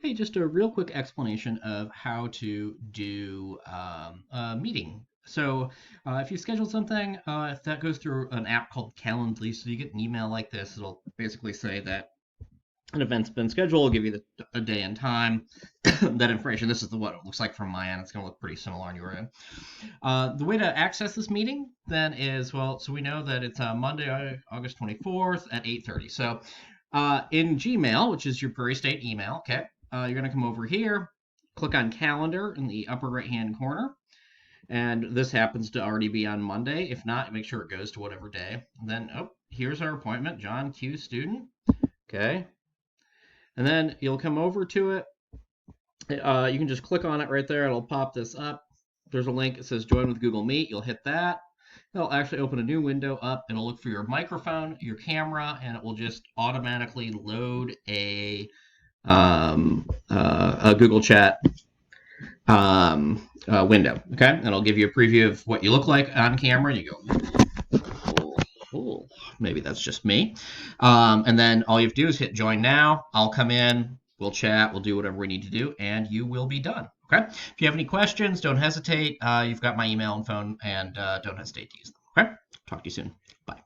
Hey, just a real quick explanation of how to do a meeting. If you schedule something, if that goes through an app called Calendly, so you get an email like this, it'll basically say that an event's been scheduled, it'll give you a day and time, that information. This is what it looks like from my end. It's going to look pretty similar on your end. The way to access this meeting then is, well, so we know that it's Monday, August 24th at 8:30. In Gmail, which is your Prairie State email, okay, you're going to come over here, click on calendar in the upper right-hand corner. And this happens to already be on Monday. If not, make sure it goes to whatever day. And then, oh, here's our appointment, John Q. Student. Okay. And then you'll come over to it. You can just click on it right there. It'll pop this up. There's a link. It says join with Google Meet. You'll hit that. It'll actually open a new window up. It'll look for your microphone, your camera, and it will just automatically load a Google Chat window. Okay, and it'll give you a preview of what you look like on camera. You go, oh, maybe that's just me. And then all you have to do is hit join now. I'll come in. We'll chat. We'll do whatever we need to do, and you will be done. Okay. If you have any questions, don't hesitate. You've got my email and phone, and don't hesitate to use them. Okay. Talk to you soon. Bye.